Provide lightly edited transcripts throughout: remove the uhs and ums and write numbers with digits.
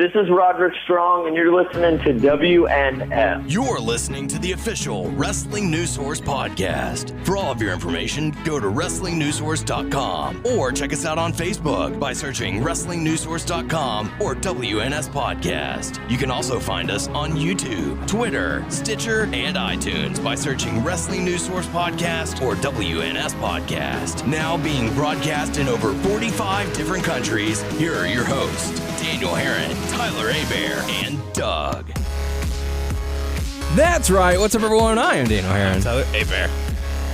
This is Roderick Strong, and you're listening to WNS. You're listening to the official Wrestling News Source podcast. For all of your information, go to WrestlingNewsSource.com or check us out on Facebook by searching WrestlingNewsSource.com or WNS Podcast. You can also find us on YouTube, Twitter, Stitcher, and iTunes by searching Wrestling News Source Podcast or WNS Podcast. Now being broadcast in over 45 different countries, here are your hosts, Daniel Herron, Tyler Abear, and Doug. That's right. What's up, everyone? I am Daniel Herron. Tyler Abear.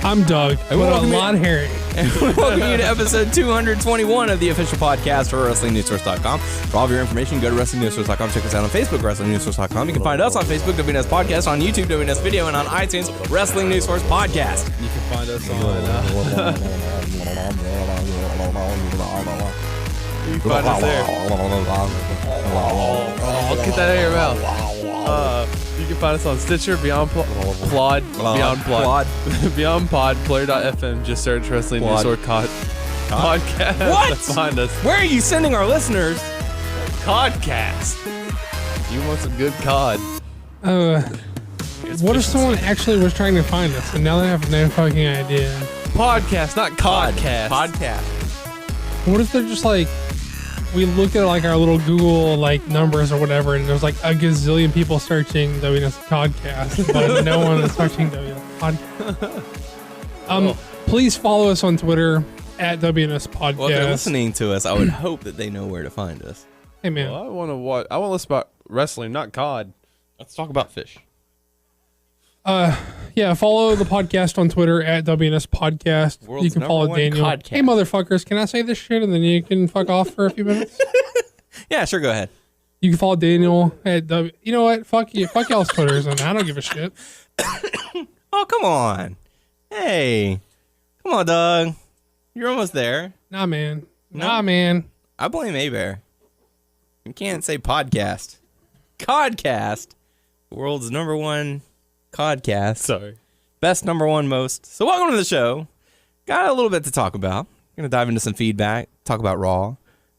I'm Doug. And What a lot hairy. And welcome you to episode 221 of the official podcast for WrestlingNewsSource.com. For all of your information, go to WrestlingNewsSource.com. Check us out on Facebook, WrestlingNewsSource.com. You can find us on Facebook, WNS Podcast, on YouTube, WNSvideo, and on iTunes, Wrestling News Source Podcast. You can find us on... you can find us there. Oh, get that out of your mouth. You can find us on Stitcher, Beyond Pod, Player.fm. Just search Wrestling News Source Podcast. What? To find us. Where are you sending our listeners? Codcast. You want some good cod? What if someone actually was trying to find us and now they have no fucking idea? Podcast, not codcast. Podcast. What if they're just like, we look at like our little Google like numbers or whatever, and there's like a gazillion people searching WNS Podcast, but no one is searching WNS Podcast. Please follow us on Twitter at WNS Podcast. Well, if they're listening to us, I would hope that they know where to find us. Hey man, Well, I want to watch. I want to listen about wrestling, not cod. Let's talk about fish. yeah, follow the podcast on Twitter at WNS Podcast. World's You can follow #1 Daniel. podcast. Hey motherfuckers, can I say this shit and then you can fuck off for a few minutes? Yeah, sure, go ahead. You can follow Daniel at you know what? Fuck you. Fuck y'all's Twitters, and I don't give a shit. Oh, come on. Hey. Come on, Doug. You're almost there. Nah, man. No. Nah, man. I blame Abear. You can't say podcast. Codcast. The world's #1 codcast. Sorry. Best #1 most. So welcome to the show. Got a little bit to talk about. Going to dive into some feedback. Talk about Raw.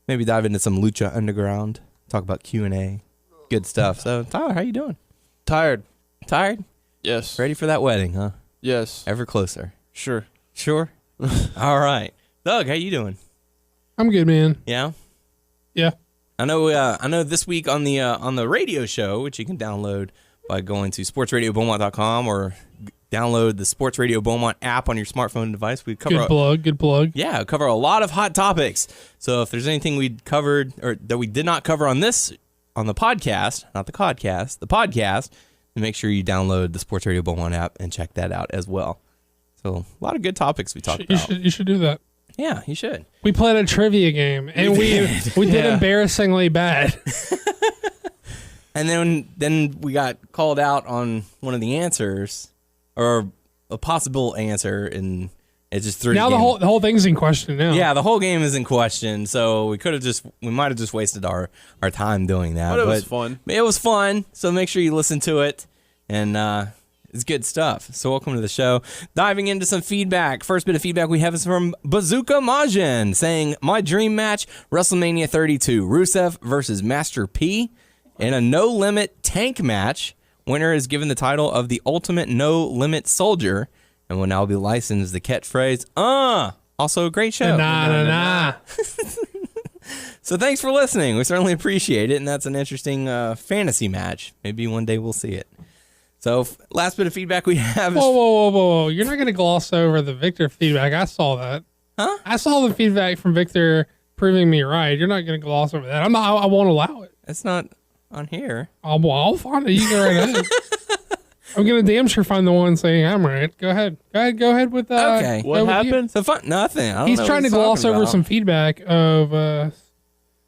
Maybe dive into some Lucha Underground. Talk about Q&A. Good stuff. So, Tyler, how you doing? Tired. Tired? Yes. Ready for that wedding, huh? Yes. Ever closer. Sure. Sure? All right. Doug, how you doing? I'm good, man. Yeah? Yeah. I know this week on the radio show, which you can download by going to sportsradiobeaumont.com or download the Sports Radio Beaumont app on your smartphone device. We cover Good plug. Yeah, cover a lot of hot topics. So if there's anything we'd covered or that we did not cover on the podcast, not the codcast, the podcast, then make sure you download the Sports Radio Beaumont app and check that out as well. So a lot of good topics we talked about. You should do that. Yeah, you should. We played a trivia game, and we did embarrassingly bad. And then we got called out on one of the answers, or a possible answer, and it just threw Now the whole thing's in question now. Yeah, the whole game is in question, so we might have just wasted our time doing that. But it was fun. It was fun, so make sure you listen to it, and it's good stuff. So welcome to the show. Diving into some feedback. First bit of feedback we have is from Bazooka Majin, saying, my dream match, WrestleMania 32, Rusev versus Master P, in a no-limit tank match. Winner is given the title of the Ultimate No-Limit Soldier, and will now be licensed as the catchphrase, also a great show. Nah. So thanks for listening. We certainly appreciate it, and that's an interesting fantasy match. Maybe one day we'll see it. So last bit of feedback we have is... Whoa. You're not going to gloss over the Victor feedback. I saw that. Huh? I saw the feedback from Victor proving me right. You're not going to gloss over that. I won't allow it. It's not on here. I'll find it. You go right ahead. I'm going to damn sure find the one saying I'm right. Go ahead with Okay. What happened? So fun. Nothing. I don't He's know trying what to gloss over talking some feedback of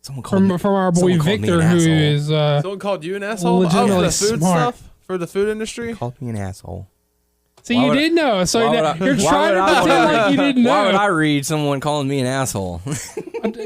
Someone called me- from our boy someone called me Victor, an who asshole. is Someone called you an asshole? legitimately for the food smart. stuff? For the food industry? Called me an asshole. See, Why you would I- did know. So why would now I- you're why trying would to I- pretend like you didn't know. Why would I read someone calling me an asshole?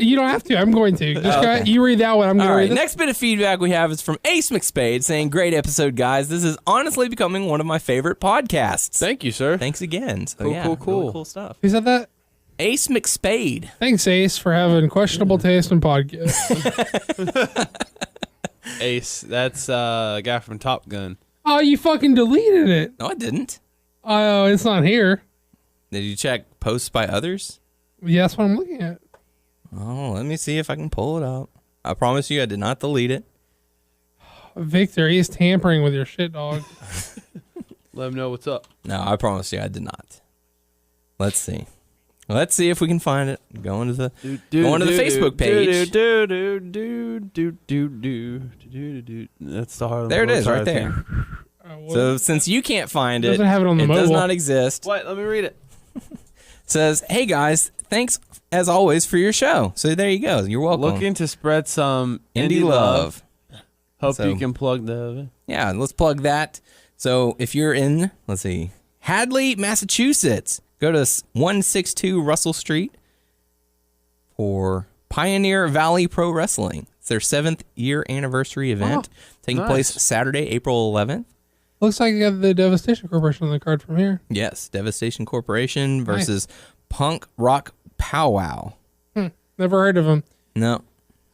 You don't have to. I'm going to. Just go ahead. You read that one. I'm going All to right, read this. next bit of feedback we have is from Ace McSpade saying, great episode, guys. This is honestly becoming one of my favorite podcasts. Thank you, sir. Thanks again. So, Cool, yeah, cool. really cool stuff. Who said that? Ace McSpade. Thanks, Ace, for having questionable taste in podcasts. Ace. That's a guy from Top Gun. Oh, you fucking deleted it. No, I didn't. Oh, it's not here. Did you check posts by others? Yeah, that's what I'm looking at. Oh, let me see if I can pull it up. I promise you I did not delete it. Victor, he's tampering with your shit, dog. Let him know what's up. No, I promise you I did not. Let's see. Let's see if we can find it. Go into the Facebook page. That's the hard. There it is, right there. So since you can't find it, doesn't have it on the does mobile. not exist. What? Let me read it. Says, hey guys, thanks as always for your show. So there you go. You're welcome. Looking to spread some Indie love. Hope So- you can plug the. Yeah, let's plug that. So if you're in, let's see, Hadley, Massachusetts, go to 162 Russell Street for Pioneer Valley Pro Wrestling. It's their 7th year anniversary event taking place Saturday, April 11th. Looks like you got the Devastation Corporation on the card from here. Yes, Devastation Corporation versus Punk Rock Powwow. Never heard of them. No.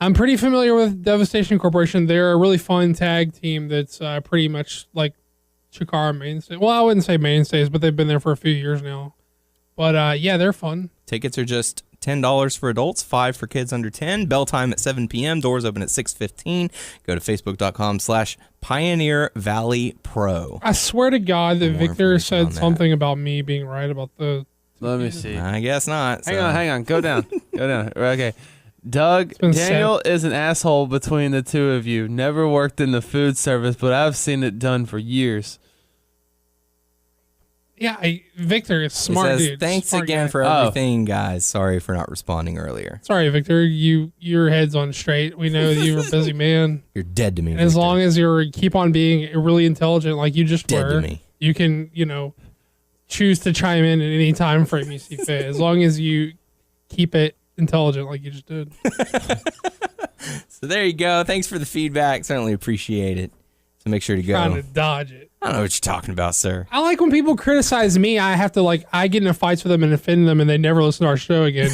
I'm pretty familiar with Devastation Corporation. They're a really fun tag team that's pretty much like Chikara mainstay. Well, I wouldn't say mainstays, but they've been there for a few years now. But yeah, they're fun. Tickets are just $10 for adults, $5 for kids under 10. Bell time at 7 p.m. Doors open at 6:15. Go to facebook.com/Pioneer Valley Pro. I swear to God that More Victor information said on that. something about me being right about the... Let me see. I guess not. Hang on. Go down. Go down. Okay. Doug, been Daniel is an asshole between the two of you. Never worked in the food service, but I've seen it done for years. Yeah, Victor is smart, It says, dude. thanks Smart again guy. for everything, guys. Sorry for not responding earlier. Sorry, Victor. Your head's on straight. We know that you're a busy man. You're dead to me. And as Victor. long as you keep on being really intelligent like you just Dead were, to me. you can, choose to chime in at any time frame you see fit. As long as you keep it intelligent like you just did. So there you go. Thanks for the feedback. Certainly appreciate it. So make sure to go. Trying to dodge it. I don't know what you're talking about, sir. I like when people criticize me. I have to I get into fights with them and offend them, and they never listen to our show again.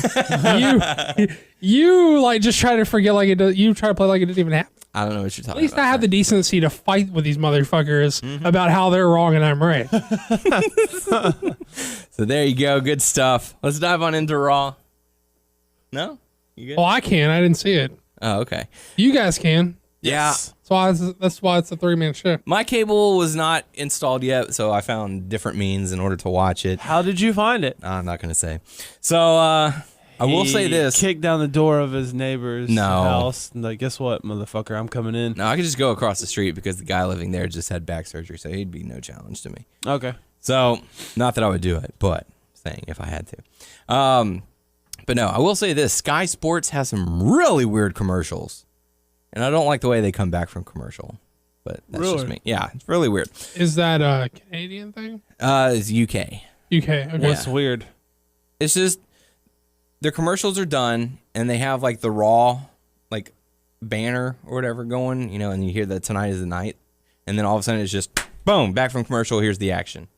you just try to forget like it does. You try to play like it didn't even happen. I don't know what you're talking At least about. I have the decency to fight with these motherfuckers about how they're wrong and I'm right. So there you go. Good stuff. Let's dive on into Raw. No? You good? Well, I can. I didn't see it. Oh, okay. You guys can. Yeah. That's why it's a 3-man show. My cable was not installed yet, so I found different means in order to watch it. How did you find it? I'm not going to say. So, I will say this. He kicked down the door of his neighbor's No. house. And guess what, motherfucker? I'm coming in. No, I could just go across the street because the guy living there just had back surgery, so he'd be no challenge to me. Okay. So, not that I would do it, but saying if I had to. But no, I will say this. Sky Sports has some really weird commercials. And I don't like the way they come back from commercial. But that's just me. Yeah, it's really weird. Is that a Canadian thing? It's UK. UK. Okay. What's weird? It's just their commercials are done and they have like the Raw banner or whatever going, and you hear that tonight is the night. And then all of a sudden it's just boom, back from commercial, here's the action.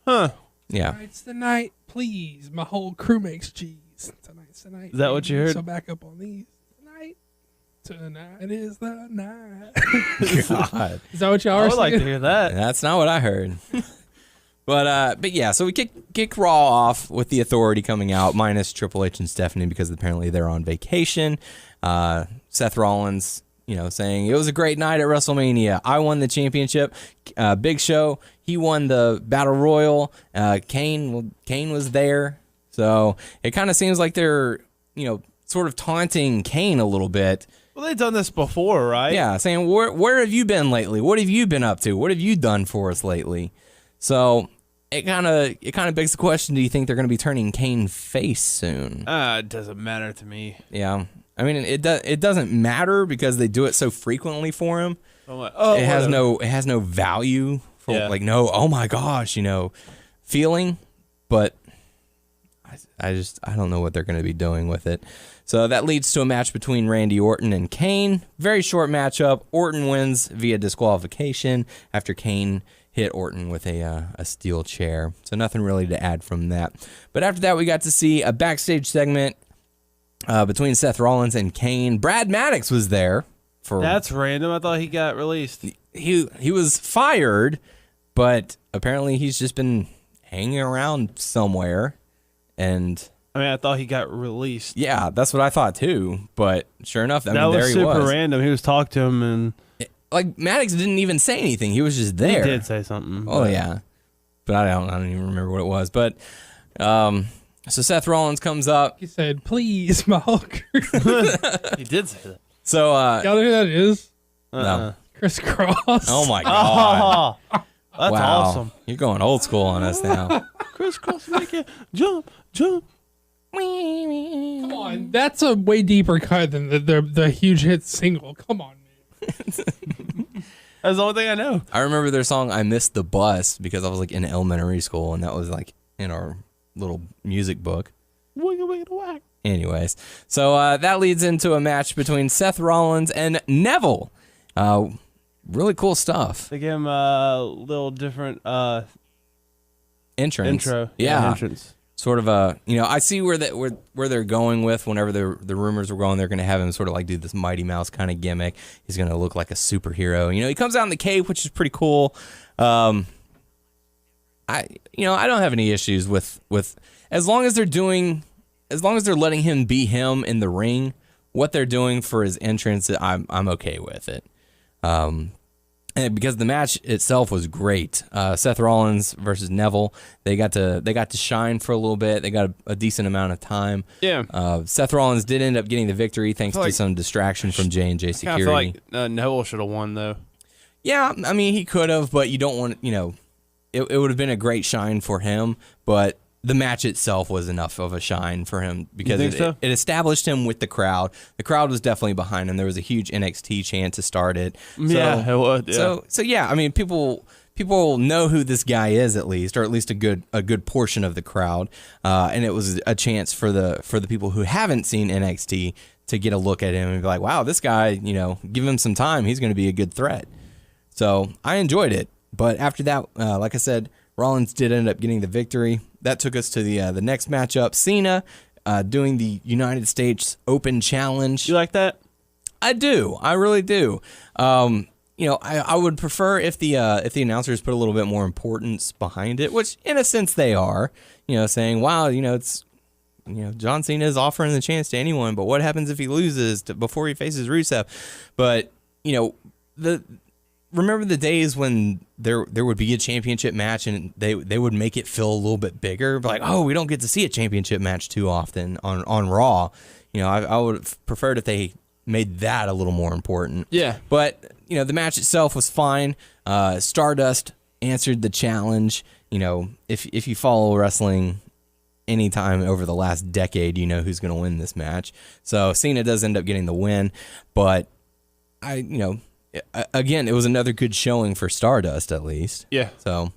Huh. Yeah. Tonight's the night, please. My whole crew makes cheese. Tonight's the night. Is that what you heard? So back up on these. Tonight is the night. God. Is that what y'all I are would like to saying? hear that. That's not what I heard. But yeah, so we kick Raw off with the Authority coming out, minus Triple H and Stephanie because apparently they're on vacation. Seth Rollins, saying it was a great night at WrestleMania. I won the championship. Big Show, he won the Battle Royal. Kane was there. So it kind of seems like they're, sort of taunting Kane a little bit. Well, they've done this before, right? Yeah, saying, where have you been lately? What have you been up to? What have you done for us lately? So it kind of begs the question, do you think they're going to be turning Kane face soon? It doesn't matter to me. Yeah. I mean, it doesn't matter because they do it so frequently for him. It has no value for no, oh my gosh, feeling, but I don't know what they're going to be doing with it. So that leads to a match between Randy Orton and Kane. Very short matchup. Orton wins via disqualification after Kane hit Orton with a steel chair. So nothing really to add from that. But after that, we got to see a backstage segment between Seth Rollins and Kane. Brad Maddox was there That's random. I thought he got released. He was fired, but apparently he's just been hanging around somewhere, and I mean, I thought he got released. yeah, that's what I thought too. But sure enough, I That mean, was there he super was. random. He was talking to him, and Like Maddox didn't even say anything. He was just there. he did say something. Oh but- yeah, but I don't even remember what it was. But so Seth Rollins comes up. He said, "Please, my hooker." He did say that. So Y'all know who that is? no. Chris Cross. Oh my god. Oh, that's Wow. awesome. You're going old school on us now. Crisscross, make it jump. Come on, that's a way deeper cut than the huge hit single. Come on, man. That's the only thing I know. I remember their song "I Missed the Bus" because I was like in elementary school, and that was like in our little music book. Wiggle, wiggle, whack. Anyways, so that leads into a match between Seth Rollins and Neville. Really cool stuff. They gave him a little different Entrance. intro. Yeah. Entrance. Sort of a, I see where they're going with whenever the rumors were going, they're going to have him sort of like do this Mighty Mouse kind of gimmick. He's going to look like a superhero. He comes out in the cape, which is pretty cool. I don't have any issues with as long as they're letting him be him in the ring. What they're doing for his entrance, I'm okay with it. And because the match itself was great. Seth Rollins versus Neville. They got to shine for a little bit. They got a decent amount of time. Yeah. Seth Rollins did end up getting the victory thanks to like- some distraction from J&J I Security. feel like Neville should have won, though. Yeah, I mean, he could have, but you don't want, it would have been a great shine for him, but the match itself was enough of a shine for him because think so? it established him with the crowd. The crowd was definitely behind him. There was a huge NXT chant to start it. Yeah, it was, yeah. So yeah, I mean, people know who this guy is at least, or at least a good portion of the crowd. And it was a chance for the people who haven't seen NXT to get a look at him and be like, wow, this guy, give him some time. He's going to be a good threat. So I enjoyed it. But after that, like I said, Rollins did end up getting the victory. That took us to the next matchup. Cena doing the United States Open Challenge. You like that? I do. I really do. I would prefer if the announcers put a little bit more importance behind it, which in a sense they are. Saying, wow, it's John Cena is offering the chance to anyone, but what happens if he loses before he faces Rusev? But remember the days when there would be a championship match and they would make it feel a little bit bigger, like, oh, we don't get to see a championship match too often on Raw. I would have preferred if they made that a little more important. Yeah. But the match itself was fine. Stardust answered the challenge. If you follow wrestling anytime over the last decade, you know who's going to win this match. So Cena does end up getting the win, but again, it was another good showing for Stardust, at least. Yeah. So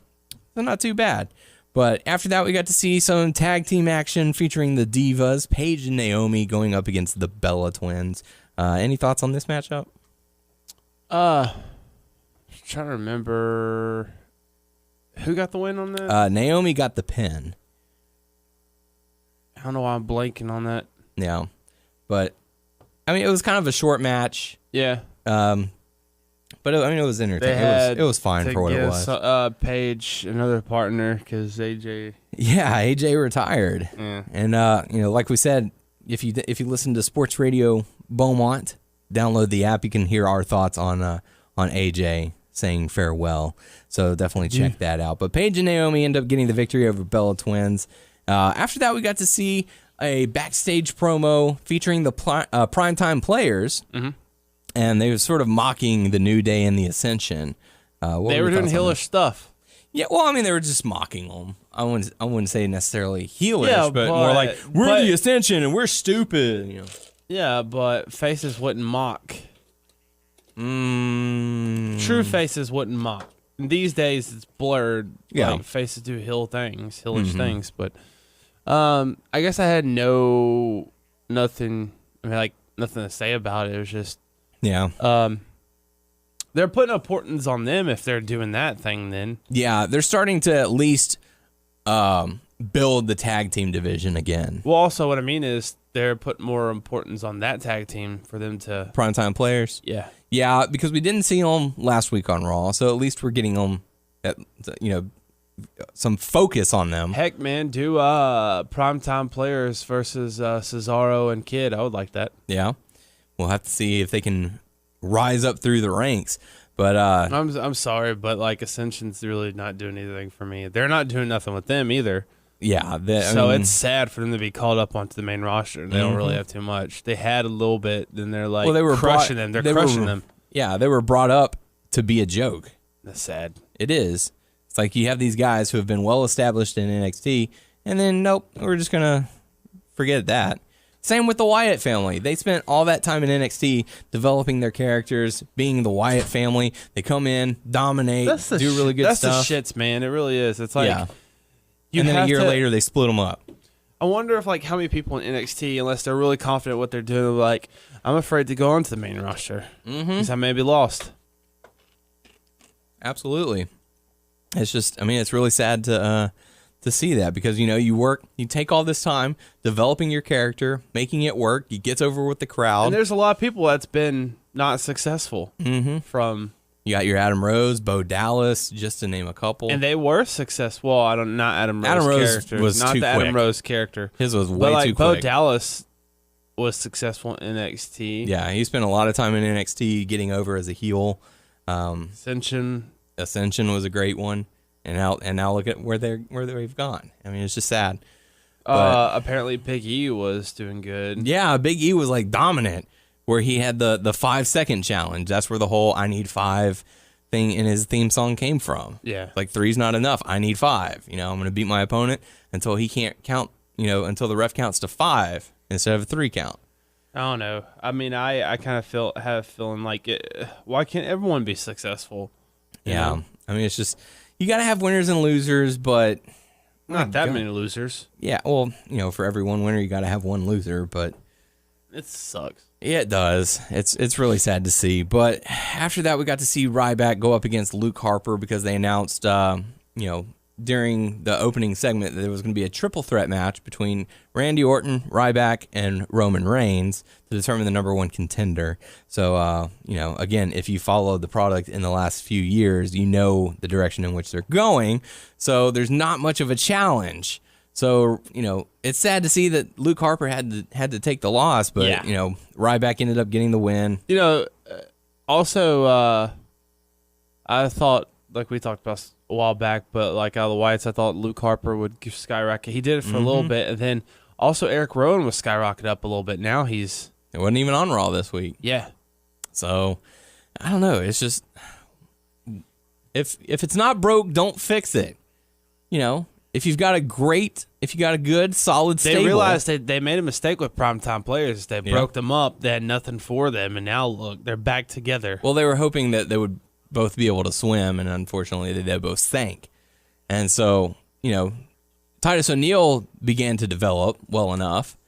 not too bad. But after that, we got to see some tag team action featuring the Divas, Paige and Naomi, going up against the Bella Twins. Any thoughts on this matchup? Trying to remember who got the win on that. Naomi got the pin. I don't know why I'm blanking on that. Yeah. But, I mean, it was kind of a short match. Yeah. But it was entertaining. It was fine for what it was. Paige, another partner, because AJ. Yeah, AJ retired. Yeah. And like we said, if you listen to Sports Radio Beaumont, download the app. You can hear our thoughts on AJ saying farewell. So definitely check that out. But Paige and Naomi end up getting the victory over Bella Twins. After that, we got to see a backstage promo featuring the Primetime Players. Mm-hmm. And they were sort of mocking the New Day and the Ascension. They were doing heelish stuff. Yeah, well, I mean, they were just mocking them. I wouldn't say necessarily heelish, but more like, we're the Ascension and we're stupid. Yeah, but faces wouldn't mock. True faces wouldn't mock. These days, it's blurred. Yeah. Like, faces do heelish things. But I guess I had nothing to say about it. It was just, yeah. They're putting importance on them if they're doing that thing then. Yeah, they're starting to at least build the tag team division again. Well, also what I mean is they're putting more importance on that tag team for them to Primetime players. Yeah. Yeah, because we didn't see them last week on Raw, so at least we're getting them, some focus on them. Heck, man, do primetime players versus Cesaro and Kid. I would like that. Yeah, we'll have to see if they can rise up through the ranks. But I'm sorry, but like Ascension's really not doing anything for me. They're not doing nothing with them either. Yeah, it's sad for them to be called up onto the main roster. They don't really have too much. They had a little bit, then they're like they were crushing them. They're crushing them. Yeah, they were brought up to be a joke. That's sad. It is. It's like you have these guys who have been well established in NXT, and then nope, we're just gonna forget that. Same with the Wyatt family. They spent all that time in NXT developing their characters, being the Wyatt family. They come in, dominate, do really good stuff. That's the shits, man. It really is. It's like, and then a year later, they split them up. I wonder if like how many people in NXT, unless they're really confident what they're doing, like I'm afraid to go onto the main roster because I may be lost. Absolutely. It's just, it's really sad to see that because, you take all this time developing your character, making it work, it gets over with the crowd. And there's a lot of people that's been not successful from... You got your Adam Rose, Bo Dallas, just to name a couple. And they were successful. Well, not Adam Rose. Adam Rose character. Was not too the quick. Adam Rose character. His was way too Bo quick. Dallas was successful in NXT. Yeah, he spent a lot of time in NXT getting over as a heel. Ascension was a great one. And now look at where they've gone. It's just sad. But, apparently Big E was doing good. Yeah, Big E was like dominant, where he had the 5-second challenge. That's where the whole "I need 5" thing in his theme song came from. Yeah, like 3's not enough. I need 5. I'm going to beat my opponent until he can't count. Until the ref counts to 5 instead of a 3 count. I don't know. I kind of have a feeling like why can't everyone be successful? Yeah, it's just. You got to have winners and losers, but... Not that many losers. Yeah, well, for every one winner, you got to have one loser, but... It sucks. Yeah, it does. It's really sad to see. But after that, we got to see Ryback go up against Luke Harper because they announced, during the opening segment that there was going to be a triple threat match between Randy Orton, Ryback, and Roman Reigns to determine the number 1 contender. So, again, if you followed the product in the last few years, you know the direction in which they're going. So there's not much of a challenge. So, it's sad to see that Luke Harper had to take the loss, but, Ryback ended up getting the win. Also, I thought, like we talked about a while back, but like out of the Whites, I thought Luke Harper would skyrocket. He did it for a little bit, and then also Eric Rowan was skyrocketed up a little bit. Now it wasn't even on Raw this week. Yeah. So, I don't know. It's just, if it's not broke, don't fix it. If you've got a good, solid stable. They realized they made a mistake with primetime players. They broke them up. They had nothing for them, and now look, they're back together. Well, they were hoping that they would both be able to swim, and unfortunately, they both sank. And so, Titus O'Neil began to develop well enough,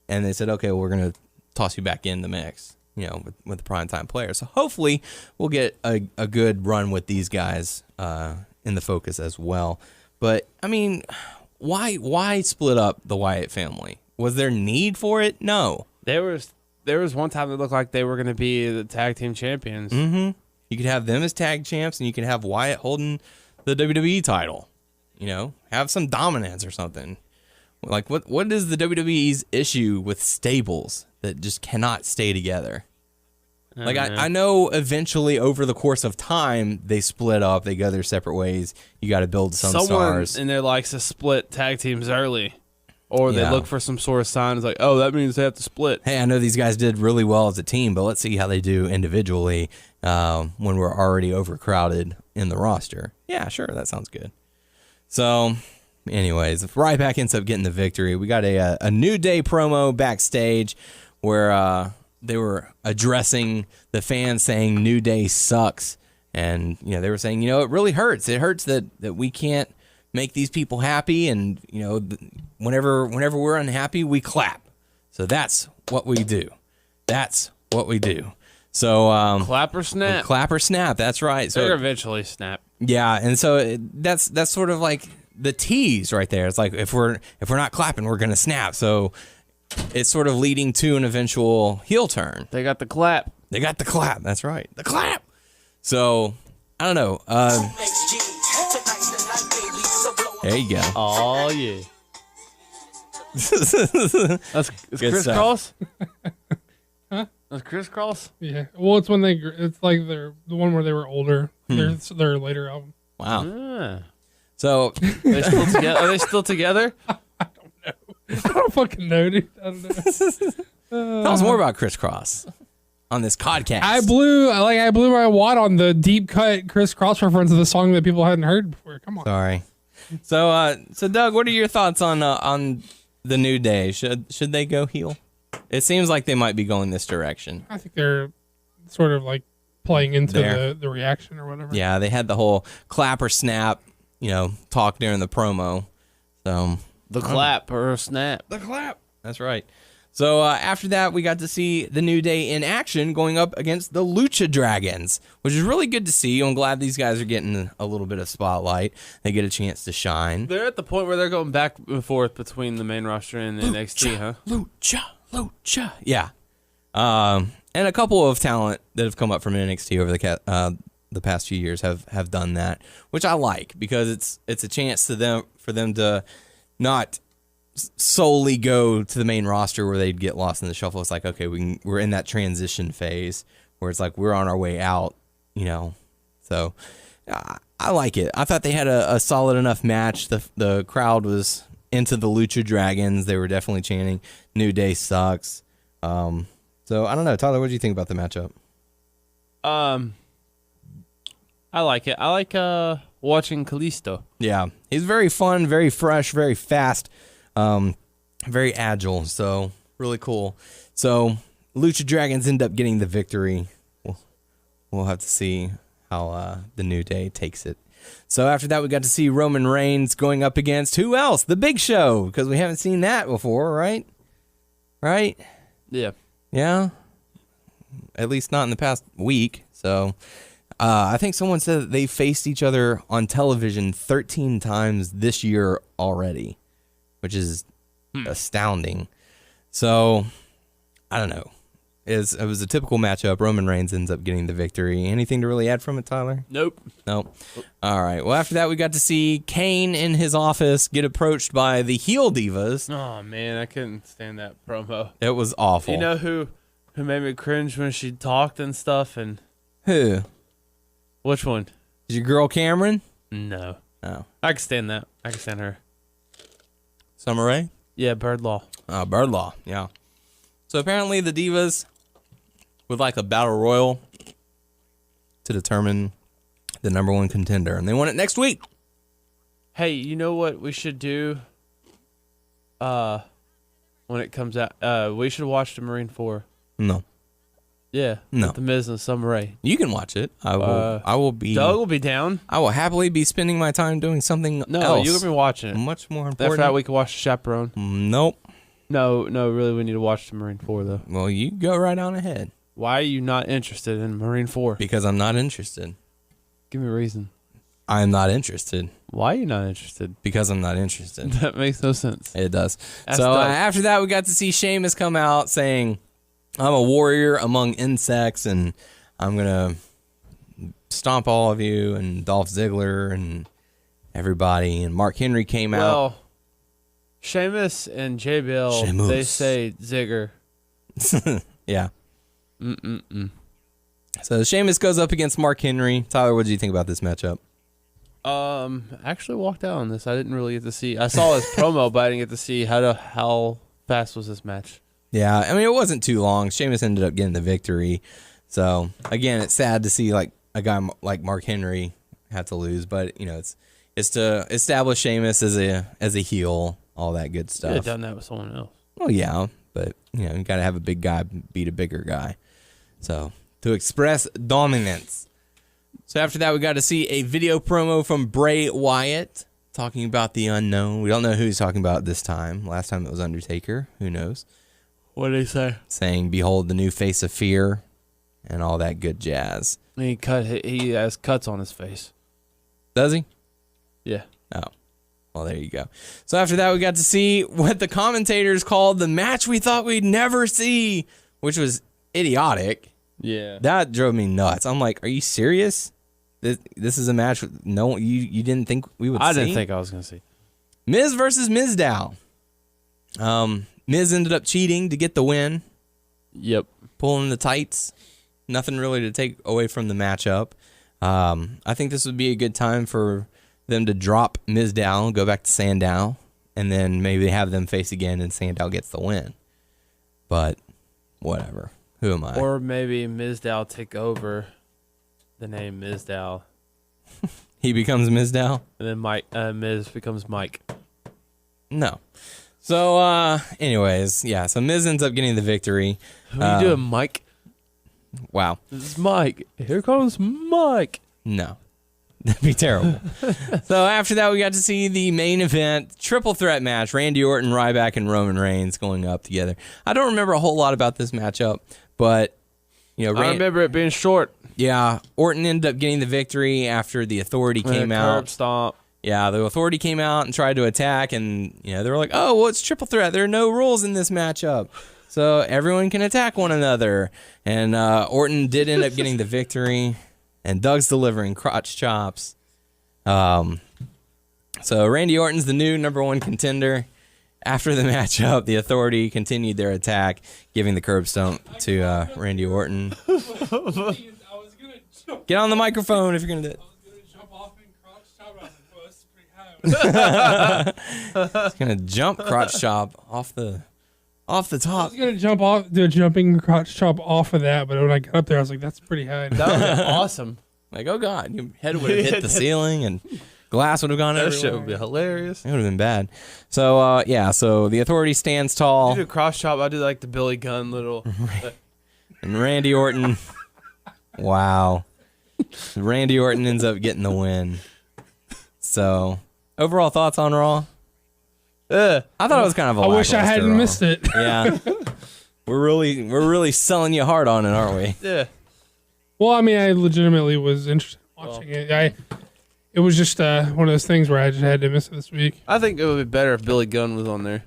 and they said, okay, well, we're going to toss you back in the mix, with the primetime players. So hopefully, we'll get a good run with these guys in the focus as well. But, why split up the Wyatt family? Was there need for it? No. There was one time it looked like they were going to be the tag team champions. Mm-hmm. You could have them as tag champs, and you could have Wyatt holding the WWE title. Have some dominance or something. Like, what is the WWE's issue with stables that just cannot stay together? Like, I know eventually over the course of time, they split up. They go their separate ways. You got to build some stars. Someone in there likes to split tag teams early. Or they look for some sort of sign. It's like, oh, that means they have to split. Hey, I know these guys did really well as a team, but let's see how they do individually when we're already overcrowded in the roster. Yeah, sure, that sounds good. So, anyways, if Ryback ends up getting the victory, we got a New Day promo backstage where they were addressing the fans saying New Day sucks. And, they were saying, it really hurts. It hurts that we can't make these people happy, and whenever we're unhappy, we clap. So that's what we do. So clap or snap. Clap or snap. That's right. So they're eventually snap. Yeah, and so that's sort of like the tease right there. It's like if we're not clapping, we're gonna snap. So it's sort of leading to an eventual heel turn. They got the clap. They got the clap. That's right, the clap. So I don't know. There you go. Oh yeah. That's Good crisscross. Huh? That's crisscross. Yeah. Well, it's when it's like they're the one where they were older. Their later album. Wow. Ah. So They still together? Are they still together? I don't fucking know, dude. I don't know. tell us more about Crisscross on this podcast. I blew my wad on the deep cut Criss Cross reference of the song that people hadn't heard before. Come on. Sorry. So Doug, what are your thoughts on the New Day? Should they go heel? It seems like they might be going this direction. I think they're sort of like playing into the reaction or whatever. Yeah, they had the whole clap or snap, talk during the promo. So The clap or snap. the clap. That's right. So after that, we got to see the New Day in action going up against the Lucha Dragons, which is really good to see. I'm glad these guys are getting a little bit of spotlight. They get a chance to shine. They're at the point where they're going back and forth between the main roster and NXT, huh? Lucha. Yeah. And a couple of talent that have come up from NXT over the past few years have done that, which I like because it's a chance for them to not solely go to the main roster where they'd get lost in the shuffle. It's like, okay, we're in that transition phase where it's like we're on our way out, So I like it. I thought they had a solid enough match. The crowd was into the Lucha Dragons. They were definitely chanting "New Day sucks." So I don't know, Tyler. What do you think about the matchup? I like it. I like watching Kalisto. Yeah, he's very fun, very fresh, very fast, very agile. So really cool. So Lucha Dragons end up getting the victory. We'll have to see how the New Day takes it. So after that, we got to see Roman Reigns going up against who else? The Big Show, because we haven't seen that before, right? Right? Yeah. Yeah. At least not in the past week. So I think someone said that they faced each other on television 13 times this year already, which is astounding. So I don't know. It was a typical matchup. Roman Reigns ends up getting the victory. Anything to really add from it, Tyler? Nope. All right. Well, after that, we got to see Kane in his office get approached by the heel divas. Oh man, I couldn't stand that promo. It was awful. You know who made me cringe when she talked and stuff? And who? Which one? Is your girl Cameron? No. Oh. I can stand that. I can stand her. Summer Rae? Yeah, Bird Law. Bird Law. Yeah. So apparently the divas would like a battle royal to determine the number one contender, and they want it next week. Hey, you know what we should do? When it comes out, we should watch the Marine 4. No. Yeah. No. With the Miz and Summer Rae. You can watch it. I will be. Doug will be down. I will happily be spending my time doing something No, else. you're gonna be watching it. Much more important. After that, we can watch the Chaperone. Nope. No, really, we need to watch the Marine 4 though. Well, you go right on ahead. Why are you not interested in Marine 4? Because I'm not interested. Give me a reason. I am not interested. Why are you not interested? Because I'm not interested. That makes no sense. It does. That's So Doug. after that, we got to see Sheamus come out saying, I'm a warrior among insects, and I'm going to stomp all of you, and Dolph Ziggler, and everybody. And Mark Henry came out. Well, Sheamus and JBL, they say Zigger. Yeah. So Sheamus goes up against Mark Henry. Tyler, what did you think about this matchup? Actually walked out on this. I didn't really get to see. I saw his promo, but I didn't get to see how fast was this match. Yeah, I mean, it wasn't too long. Sheamus ended up getting the victory. So again, it's sad to see like a guy like Mark Henry have to lose, but it's to establish Sheamus as a heel, all that good stuff. Could have done that with someone else. Well, yeah, but you got to have a big guy beat a bigger guy. So to express dominance. So after that, we got to see a video promo from Bray Wyatt talking about the unknown. We don't know who he's talking about this time. Last time it was Undertaker. Who knows? What did he say? Saying, behold the new face of fear and all that good jazz. He has cuts on his face. Does he? Yeah. Oh. Well, there you go. So after that, we got to see what the commentators called the match we thought we'd never see, which was idiotic. Yeah. That drove me nuts. I'm like, are you serious? This is a match you didn't think we would see? I didn't think I was going to see. Miz versus Mizdow. Miz ended up cheating to get the win. Yep. Pulling the tights. Nothing really to take away from the matchup. I think this would be a good time for them to drop Mizdow, go back to Sandow, and then maybe have them face again and Sandow gets the win. But whatever. Who am I? Or maybe Mizdow take over the name Mizdow. He becomes Mizdow? And then Miz becomes Mike. No. So, anyways, yeah. So Miz ends up getting the victory. Who are you doing, Mike? Wow. This is Mike. Here comes Mike. No. That'd be terrible. So after that, we got to see the main event, triple threat match, Randy Orton, Ryback, and Roman Reigns going up together. I don't remember a whole lot about this matchup, but, you know, I remember it being short. Yeah, Orton ended up getting the victory after the Authority came out. Curb stomp. Yeah, the Authority came out and tried to attack, and you know they were like, "Oh, well, it's triple threat. There are no rules in this matchup, so everyone can attack one another." And Orton did end up getting the victory, and Doug's delivering crotch chops. So Randy Orton's the new #1 contender. After the matchup, the Authority continued their attack, giving the curb stomp to Randy Orton. Get on the microphone if you're gonna do it. He's gonna jump crotch chop off the top. I was gonna do a jumping crotch chop off of that, but when I got up there, I was like, "That's pretty high." That was awesome. Like, oh god, your head would have hit the ceiling and glass would have gone everywhere. That shit would be hilarious. It would have been bad. So yeah, so the Authority stands tall. You do a cross chop. I do like the Billy Gunn little. And Randy Orton. Wow. Randy Orton ends up getting the win. So, overall thoughts on Raw? I thought it was kind of a I wish I lackluster hadn't Raw. missed it. Yeah. We're really selling you hard on it, aren't we? Yeah. Well, I mean, I legitimately was interested in watching it. It was just one of those things where I just had to miss it this week. I think it would be better if Billy Gunn was on there.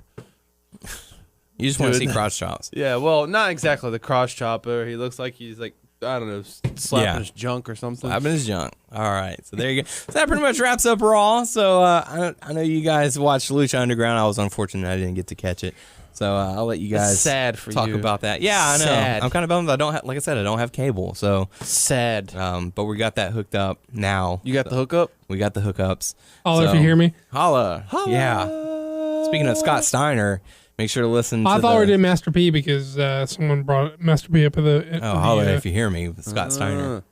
You just want to see crotch chops. Yeah, well, not exactly the cross chopper. He looks like he's like, I don't know, slapping his junk or something. Slapping his junk. All right. So there you go. So that pretty much wraps up Raw. So I know you guys watched Lucha Underground. I was unfortunate I didn't get to catch it. So I'll let you guys That's sad for talk you. about that. Yeah, I know. Sad. I'm kind of bummed. I don't have, like I said, I don't have cable. So Sad. but we got that hooked up now. You got the hookup? We got the hookups. Holla if So, you hear me. Holla. Yeah. Speaking of Scott Steiner, make sure to listen to I thought we did Master P because someone brought Master P up with the. Oh, holla if you hear me with Scott Steiner.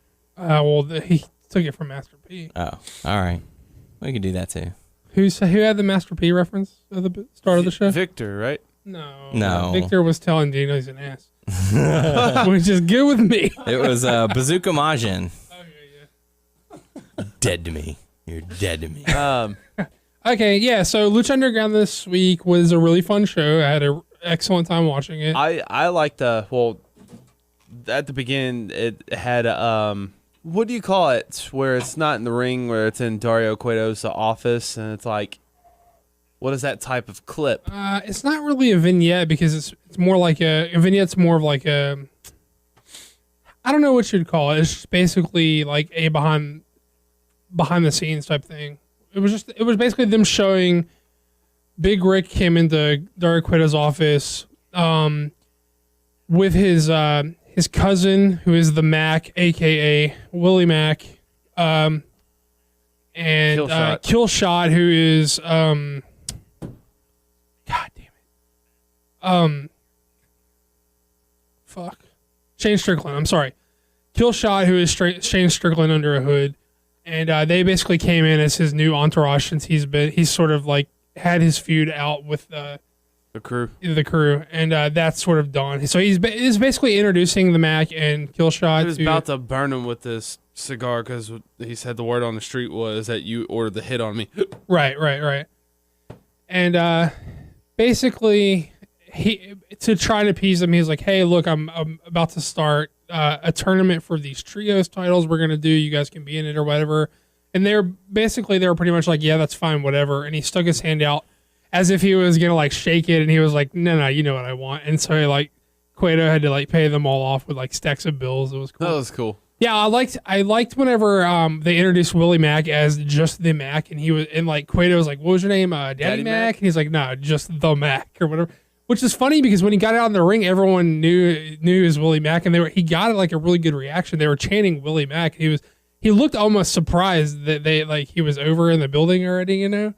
He took it from Master P. Oh, all right. We can do that too. Who had the Master P reference at the start of the show? Victor, right? No. Victor was telling Dino he's an ass. Which is good with me. It was Bazooka Majin. Okay, yeah. Dead to me. You're dead to me. Okay, yeah. So Lucha Underground this week was a really fun show. I had an excellent time watching it. I liked at the beginning it had what do you call it where it's not in the ring, where it's in Dario Cueto's office, and it's like, what is that type of clip? It's not really a vignette because it's more like a vignette's more of like a, I don't know what you'd call it. It's just basically like a behind the scenes type thing. It was basically them showing Big Rick came into Dario Cueto's office with his cousin, who is the Mac, aka Willie Mac, and Killshot, who is God damn it. Fuck. Shane Strickland. I'm sorry. Killshot, who is Shane Strickland under a hood. And they basically came in as his new entourage since he's sort of like had his feud out with the crew. And that's sort of done. So he's basically introducing the Mac and Killshot. He was about to burn him with this cigar because he said the word on the street was that you ordered the hit on me. Right. And basically, to try to appease him, he's like, "Hey, look, I'm about to start a tournament for these trios titles. We're gonna do. You guys can be in it or whatever." And they were pretty much like, yeah, that's fine, whatever. And he stuck his hand out as if he was going to like shake it. And he was like, no, you know what I want. And so like Cueto had to like pay them all off with like stacks of bills. It was cool. That was cool. Yeah, I liked whenever they introduced Willie Mack as just the Mac, and like Cueto was like, "What was your name, Daddy Mac?" And he's like, "No, just the Mac or whatever." Which is funny because when he got out in the ring, everyone knew he was Willie Mack, and he got like a really good reaction. They were chanting Willie Mack. He looked almost surprised that he was over in the building already. You know.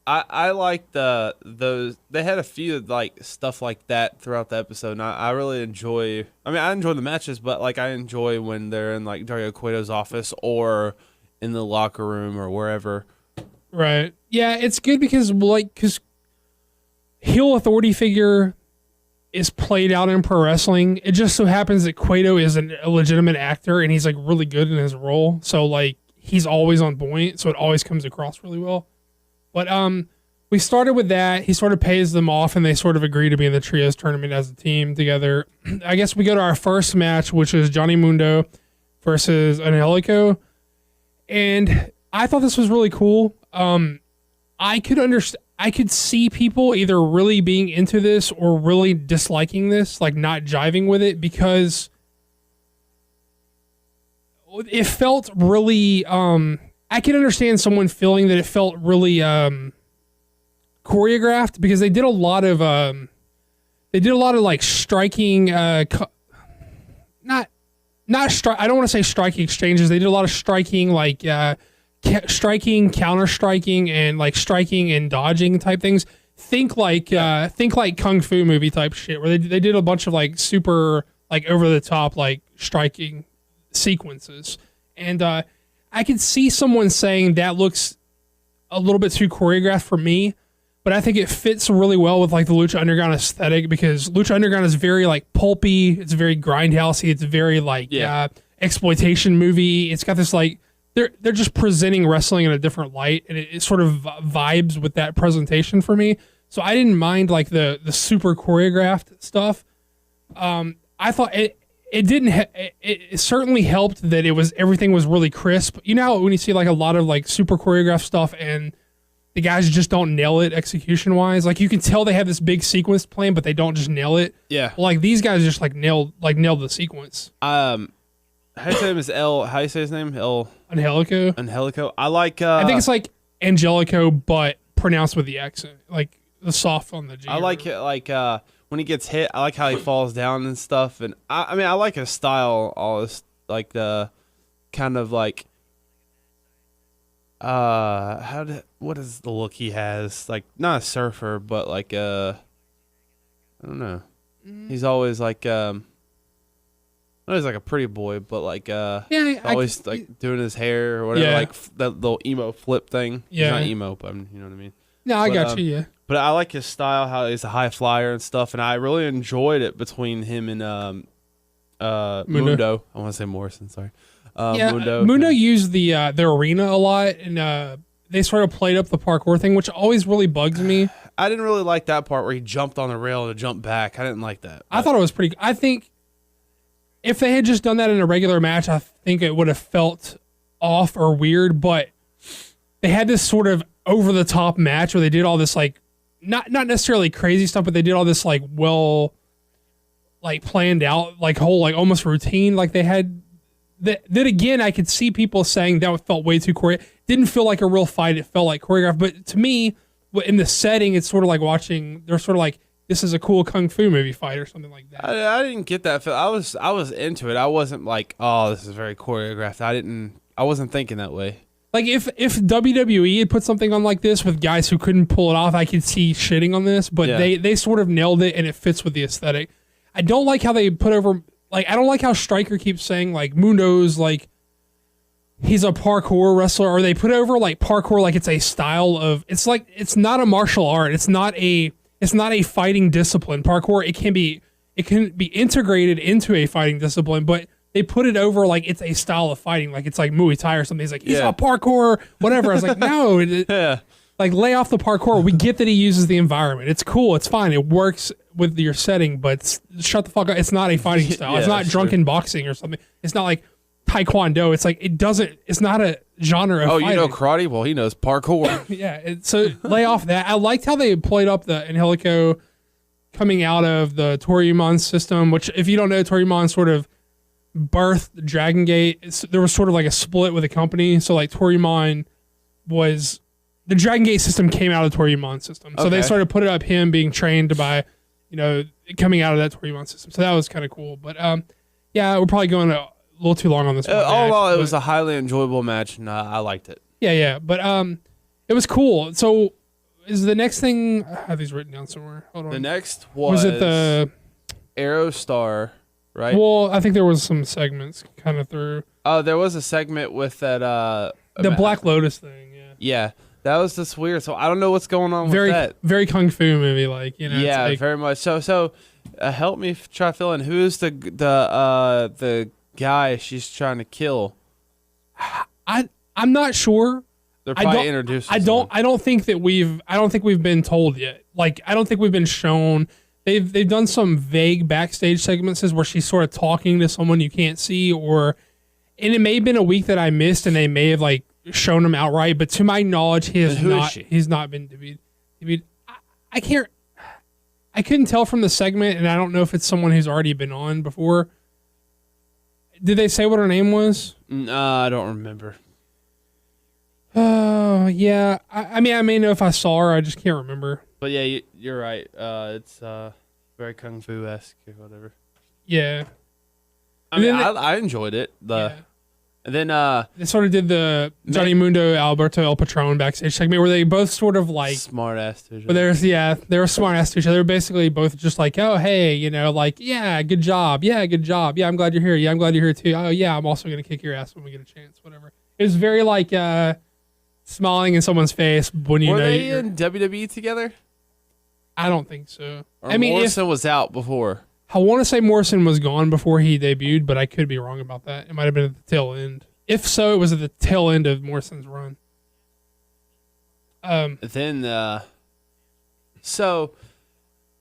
I liked those. They had a few like stuff like that throughout the episode. And I really enjoy. I mean, I enjoy the matches, but like I enjoy when they're in like Dario Cueto's office or in the locker room or wherever. Right. Yeah, it's good because heel authority figure is played out in pro wrestling. It just so happens that Cueto is a legitimate actor and he's like really good in his role. So like he's always on point. So it always comes across really well. But we started with that. He sort of pays them off, and they sort of agree to be in the trios tournament as a team together. I guess we go to our first match, which is Johnny Mundo versus Angelico. And I thought this was really cool. I could see people either really being into this or really disliking this, like not jiving with it, because it felt really... I can understand someone feeling that it felt really choreographed because they did a lot of like striking I don't want to say striking exchanges. They did a lot of striking like striking, counter striking, and like striking and dodging type things. Think like kung fu movie type shit where they did a bunch of like super like over the top like striking sequences. And I could see someone saying that looks a little bit too choreographed for me, but I think it fits really well with like the Lucha Underground aesthetic because Lucha Underground is very like pulpy, it's very grindhousey, it's very like exploitation movie. It's got this like they're just presenting wrestling in a different light, and it sort of vibes with that presentation for me. So I didn't mind like the super choreographed stuff. I thought it certainly helped that everything was really crisp. You know how when you see like a lot of like super choreographed stuff and the guys just don't nail it execution wise, like you can tell they have this big sequence plan, but they don't just nail it. Yeah. Well, like these guys just nailed the sequence. How you say his L? How you say his name? Angelico. I like. I think it's like Angelico, but pronounced with the accent, like the soft on the G. I like it. Like when he gets hit, I like how he falls down and stuff. And I mean, I like his style. All this like the kind of like. What is the look he has? Like not a surfer, but like I don't know. He's always like not always like a pretty boy, but like always like doing his hair or whatever, like that little emo flip thing. Yeah, he's not emo, but you know what I mean. No, I got you. Yeah, but I like his style, how he's a high flyer and stuff, and I really enjoyed it between him and Mundo. I want to say Morrison. Sorry. Mundo used the arena a lot, and they sort of played up the parkour thing, which always really bugs me. I didn't really like that part where he jumped on the rail to jump back. I didn't like that. I thought it was pretty. I think if they had just done that in a regular match, I think it would have felt off or weird. But they had this sort of over the top match where they did all this like not necessarily crazy stuff, but they did all this like planned out like whole like almost routine like they had. That again, I could see people saying that felt way too choreographed. Didn't feel like a real fight. It felt like choreographed. But to me, in the setting, it's sort of like watching. They're sort of like this is a cool kung fu movie fight or something like that. I didn't get that feel. I was into it. I wasn't like, oh, this is very choreographed. I wasn't thinking that way. Like if WWE had put something on like this with guys who couldn't pull it off, I could see shitting on this. But they sort of nailed it, and it fits with the aesthetic. I don't like how they put over. Like, I don't like how Stryker keeps saying, like, Mundo's, like, he's a parkour wrestler, or they put over, like, parkour like it's a style of, it's like, it's not a martial art. It's not a fighting discipline. Parkour, it can be integrated into a fighting discipline, but they put it over like it's a style of fighting, like it's like Muay Thai or something. He's like, he's a parkour, whatever. I was like, no, like, lay off the parkour. We get that he uses the environment. It's cool. It's fine. It works with your setting, but shut the fuck up. It's not a fighting style. It's not drunken boxing or something. It's not like Taekwondo. It's like, it's not a genre of fighting. You know karate? Well, he knows parkour. Yeah, so lay off that. I liked how they played up the Angelico coming out of the Toryumon system, which, if you don't know, Toryumon sort of birthed Dragon Gate. There was sort of like a split with the company. So like Toryumon was, the Dragon Gate system came out of the Toryumon system. So they started putting up him being trained by, coming out of that Toryumon system. So that was kind of cool. But yeah, we're probably going a little too long on this one. All in all, it was a highly enjoyable match, and I liked it. Yeah. But it was cool. So is the next thing, I have these written down somewhere. Hold on. The next was it the Aerostar, right? Well, I think there was some segments kind of through. Oh, there was a segment with that the Black Lotus thing, yeah. Yeah. That was just weird. So I don't know what's going on with that. Very kung fu movie, like, Yeah, it's like, very much. So help me try to fill in. Who is the guy she's trying to kill? I'm not sure. They're probably introduced. I don't think we've been told yet. Like, I don't think we've been shown. They've done some vague backstage segments where she's sort of talking to someone you can't see, and it may have been a week that I missed, and they may have like shown him outright. But to my knowledge, he's not been debuted. I couldn't tell from the segment, and I don't know if it's someone who's already been on before. Did they say what her name was? I don't remember. Oh, yeah. I mean, I may know if I saw her. I just can't remember. But yeah, you're right. It's very kung fu-esque or whatever. Yeah. I enjoyed it. And then they sort of did the Johnny Mundo, Alberto El Patron backstage segment where they both sort of like smart ass to each other. But they were smart ass to each other. They were basically both just like, oh hey, like, yeah, good job. Yeah, good job. Yeah, I'm glad you're here. Yeah, I'm glad you're here too. Oh yeah, I'm also gonna kick your ass when we get a chance. Whatever. It was very like smiling in someone's face when you were know. Were they in WWE together? I don't think so. Or Morrison was out before. I want to say Morrison was gone before he debuted, but I could be wrong about that. It might have been at the tail end. If so, it was at the tail end of Morrison's run. So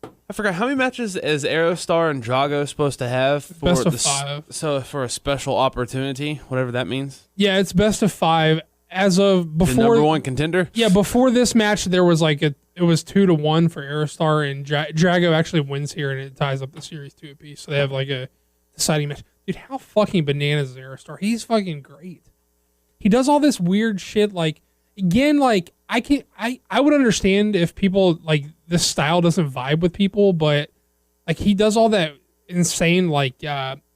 I forgot how many matches is Aerostar and Drago supposed to have for best of 5. So for a special opportunity, whatever that means. Yeah, it's best of 5 as of before. The number 1 contender. Yeah, before this match, there was like it was 2-1 for Aerostar, and Drago actually wins here, and it ties up the series 2 apiece. So they have like a deciding match. Dude, how fucking bananas is Aerostar? He's fucking great. He does all this weird shit. Like, again, like I would understand if people like this style doesn't vibe with people, but like he does all that insane like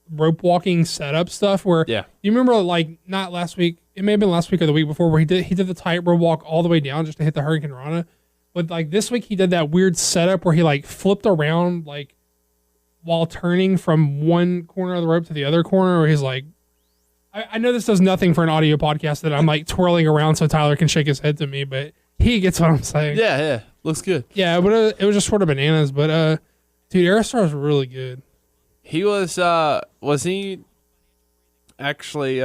rope walking setup stuff. Where you remember like not last week, it may have been last week or the week before, where he did the tightrope walk all the way down just to hit the Hurricane Rana. But like this week he did that weird setup where he like flipped around like while turning from one corner of the rope to the other corner, where he's like, I know this does nothing for an audio podcast that I'm like twirling around so Tyler can shake his head to me, but he gets what I'm saying. Yeah, looks good. Yeah, but it was just sort of bananas. But dude, Aerostar was really good. He was he actually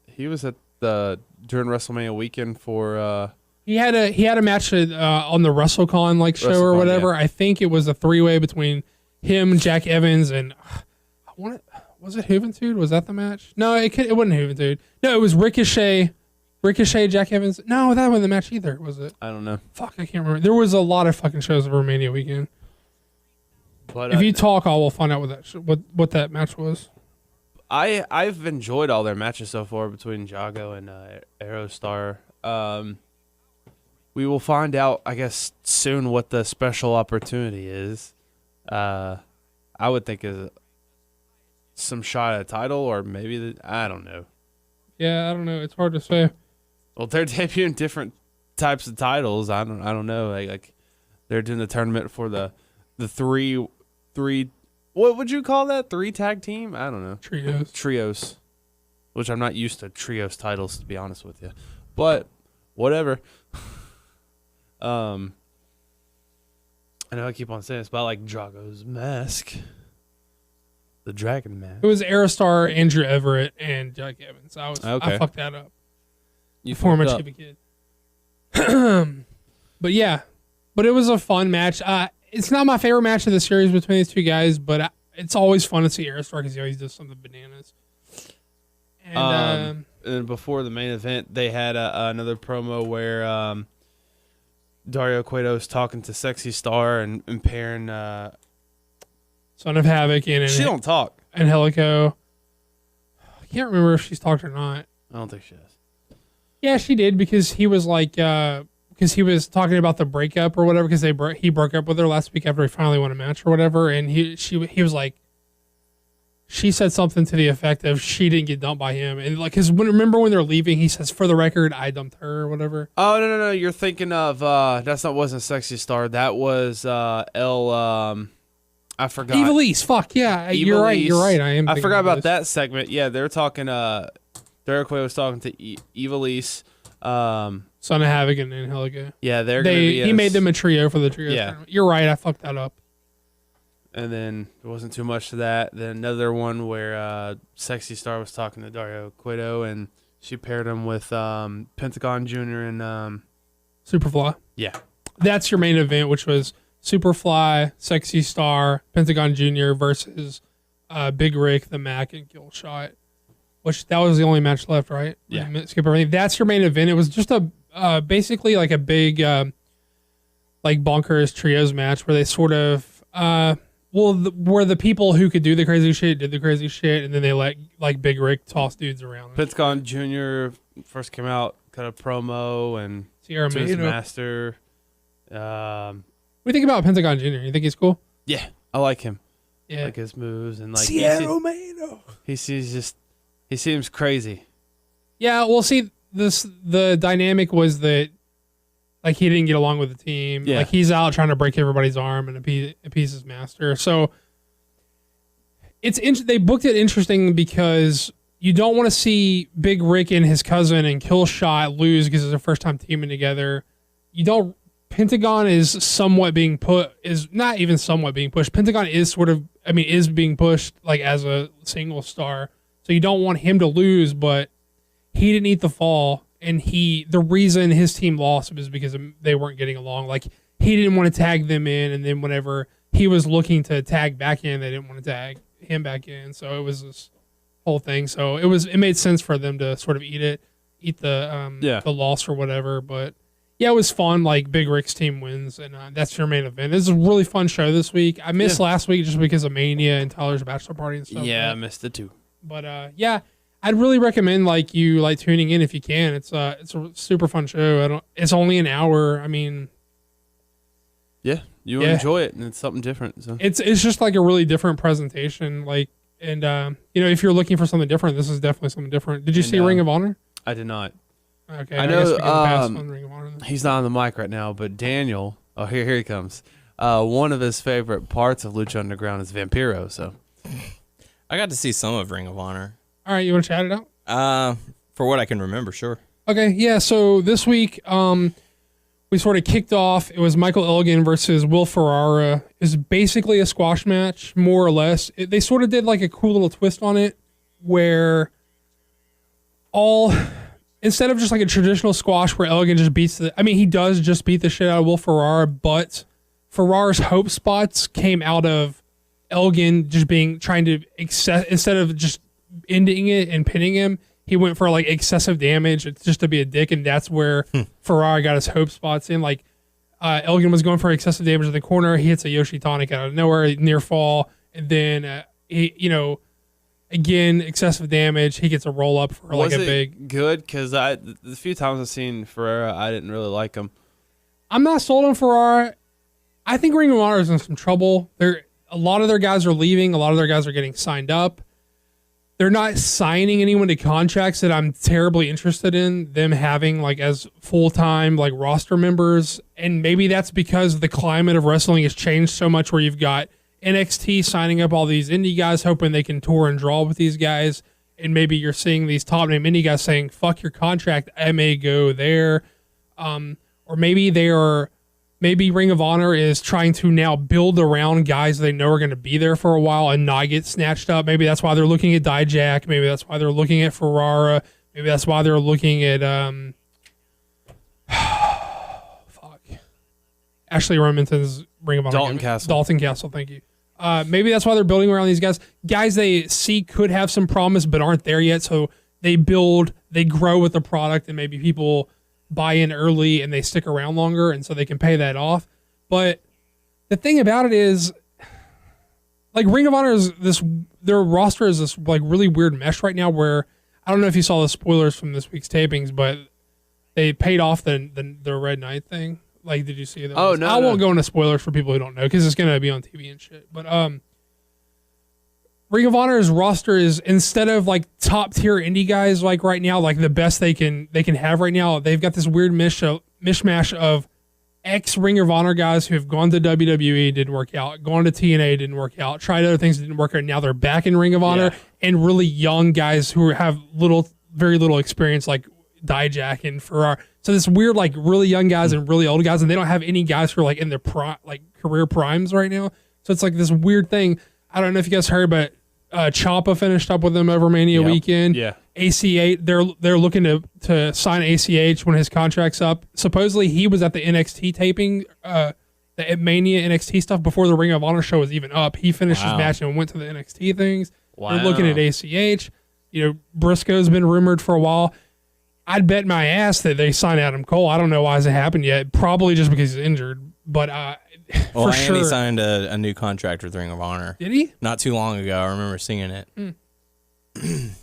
he was at the during WrestleMania weekend for he had a match on the WrestleCon like show or whatever. Yeah. I think it was a 3-way between him, Jack Evans, and was it Juventud? Was that the match? No, it wasn't Juventud. No, it was Ricochet, Jack Evans. No, that wasn't the match either, was it? I don't know. Fuck, I can't remember. There was a lot of fucking shows over Romania weekend. But if you talk, we'll find out what that match was. I've enjoyed all their matches so far between Jago and Aerostar. We will find out, I guess, soon what the special opportunity is. I would think is some shot at a title, or maybe I don't know. Yeah, I don't know. It's hard to say. Well, they're debuting different types of titles. I don't know. Like they're doing the tournament for the three. What would you call that? 3 tag team? I don't know. Trios. Which I'm not used to trios titles, to be honest with you. But whatever. I know I keep on saying this, but I like Drago's mask. The dragon mask. It was Aerostar, Andrew Everett, and Jack Evans. I fucked that up. Before much of a kid. But yeah. But it was a fun match. It's not my favorite match of the series between these two guys, but it's always fun to see Aerostar because he always does something bananas. And before the main event, they had another promo where Dario Cueto's talking to Sexy Star and pairing. Son of Havoc and She don't talk. Angelico. I can't remember if she's talked or not. I don't think she has. Yeah, she did because he was like, because he was talking about the breakup or whatever. Because he broke up with her last week after he finally won a match or whatever, and he was like, she said something to the effect of she didn't get dumped by him, and like, because remember when they're leaving, he says, "For the record, I dumped her" or whatever. Oh no! You're thinking of wasn't Sexy Star. That was I forgot. Evilise. Fuck yeah, you're right. You're right. I forgot about that segment. Yeah, they're talking. Derek Way was talking to Evilise. Son of Havoc and Angelica. Yeah, he made them a trio for the trio. Yeah. Tournament. You're right. I fucked that up. And then there wasn't too much to that. Then another one where Sexy Star was talking to Dario Cueto, and she paired him with Pentagon Jr. and Superfly. Yeah. That's your main event, which was Superfly, Sexy Star, Pentagon Jr. versus Big Rick, the Mac, and Killshot. Which that was the only match left, right? Yeah. Skip everything. That's your main event. It was just a basically like a big like bonkers trios match where they sort of where the people who could do the crazy shit did the crazy shit, and then they let like Big Rick toss dudes around. Pentagon Jr. first came out, cut a promo, and Sierra to his Mato. master. What do you think about Pentagon Jr.? You think he's cool? Yeah, I like him. Yeah, Like his moves and like Sierra Mato. He seems crazy. Yeah, well, see, the dynamic was that like he didn't get along with the team. Yeah. Like he's out trying to break everybody's arm and appease his master. So they booked it interesting because you don't want to see Big Rick and his cousin and Killshot lose because it's their first time teaming together. Pentagon is not even somewhat being pushed. Pentagon is is being pushed like as a single star. So you don't want him to lose, but he didn't eat the fall. And the reason his team lost was because they weren't getting along. Like he didn't want to tag them in. And then whenever he was looking to tag back in, they didn't want to tag him back in. So it was this whole thing. So it made sense for them to sort of eat the loss or whatever. But yeah, it was fun. Like Big Rick's team wins, and that's your main event. This is a really fun show this week. I missed last week just because of Mania and Tyler's bachelor party and stuff. Yeah, I missed it too. But yeah, I'd really recommend you tuning in if you can. It's a super fun show. It's only an hour. I mean, yeah, you enjoy it, and it's something different. So it's just like a really different presentation. If you're looking for something different, this is definitely something different. Did you see Ring of Honor? I did not. Okay, I guess we know. can pass on Ring of Honor then. He's not on the mic right now, but Daniel. Oh, here he comes. One of his favorite parts of Lucha Underground is Vampiro. So I got to see some of Ring of Honor. All right, you want to chat it out? For what I can remember, sure. Okay, yeah. So this week, we sort of kicked off. It was Michael Elgin versus Will Ferrara. It's basically a squash match, more or less. They sort of did like a cool little twist on it, where instead of just like a traditional squash where Elgin just he does just beat the shit out of Will Ferrara, but Ferrara's hope spots came out of Elgin just trying to instead of just ending it and pinning him, he went for like excessive damage just to be a dick, and that's where Ferrara got his hope spots in. Like Elgin was going for excessive damage in the corner, he hits a Yoshi Tonic out of nowhere, near fall, and then again excessive damage, he gets a roll up for like a big good, because the few times I've seen Ferrara, I didn't really like him. I'm not sold on Ferrara. I think Ring of Honor is in some trouble. A lot of their guys are leaving, a lot of their guys are getting signed up. They're not signing anyone to contracts that I'm terribly interested in them having like as full-time like roster members. And maybe that's because the climate of wrestling has changed so much, where you've got NXT signing up all these indie guys hoping they can tour and draw with these guys. And maybe you're seeing these top name indie guys saying, fuck your contract, I may go there. Or maybe Ring of Honor is trying to now build around guys they know are going to be there for a while and not get snatched up. Maybe that's why they're looking at Dijak. Maybe that's why they're looking at Ferrara. Maybe that's why they're looking at Ashley Romanton's Ring of Honor. Dalton Castle, thank you. Maybe that's why they're building around these guys. Guys they see could have some promise but aren't there yet, so they build they grow with the product and maybe people buy in early and they stick around longer, and so they can pay that off. But the thing about it is, like, Ring of Honor is their roster is this like really weird mesh right now where I don't know if you saw the spoilers from this week's tapings, but they paid off the Red Knight thing. Like, did you see that? Oh, no. I won't go into spoilers for people who don't know because it's going to be on TV and shit. But Ring of Honor's roster is, instead of like top tier indie guys like right now, like the best they can have right now, they've got this weird mishmash of ex Ring of Honor guys who have gone to WWE, didn't work out, gone to TNA, didn't work out, tried other things, didn't work out. Now they're back in Ring of Honor, and really young guys who have very little experience, like Dijak and Farrar. So this weird, like, really young guys and really old guys, and they don't have any guys who are like in their career primes right now. So it's like this weird thing. I don't know if you guys heard, but Ciampa finished up with them over Mania weekend. Yeah. ACH, they're looking to sign ACH when his contract's up. Supposedly he was at the NXT taping, the Mania NXT stuff before the Ring of Honor show was even up. He finished his match and went to the NXT things. Wow. They're looking at ACH. You know, Briscoe's been rumored for a while. I'd bet my ass that they signed Adam Cole. I don't know why it hasn't happened yet. Probably just because he's injured. But well, for sure, he signed a new contract with Ring of Honor. Did he? Not too long ago. I remember seeing it.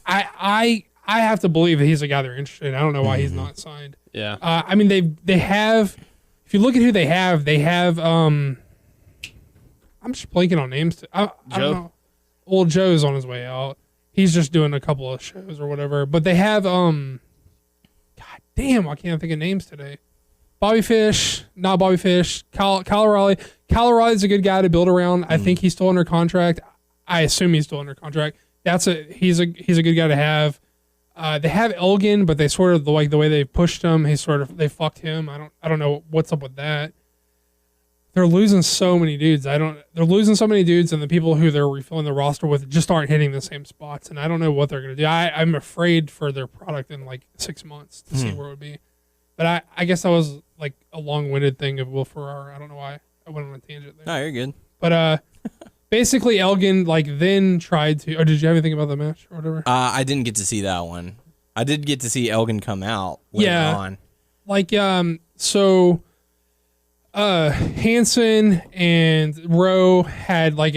I have to believe that he's a guy they're interested in. I don't know why he's not signed. Yeah. I mean, they have. If you look at who they have. I'm just blanking on names. I don't know. Old Joe's on his way out. He's just doing a couple of shows or whatever. But they have God damn, I can't think of names today. Bobby Fish, not Bobby Fish. Kyle O'Reilly. Kyle O'Reilly's a good guy to build around. I think he's still under contract. I assume he's still under contract. He's a good guy to have. They have Elgin, but they sort of, like the way they pushed him, they fucked him. I don't know what's up with that. They're losing so many dudes. They're losing so many dudes, and the people who they're refilling the roster with just aren't hitting the same spots. And I don't know what they're gonna do. I'm afraid for their product in like 6 months to see where it would be. But I guess that was like a long-winded thing of Will Ferrara. I don't know why I went on a tangent there. No, you're good. But basically, Elgin then tried to. Or did you have anything about the match or whatever? I didn't get to see that one. I did get to see Elgin come out later on. Like so. Hanson and Rowe had like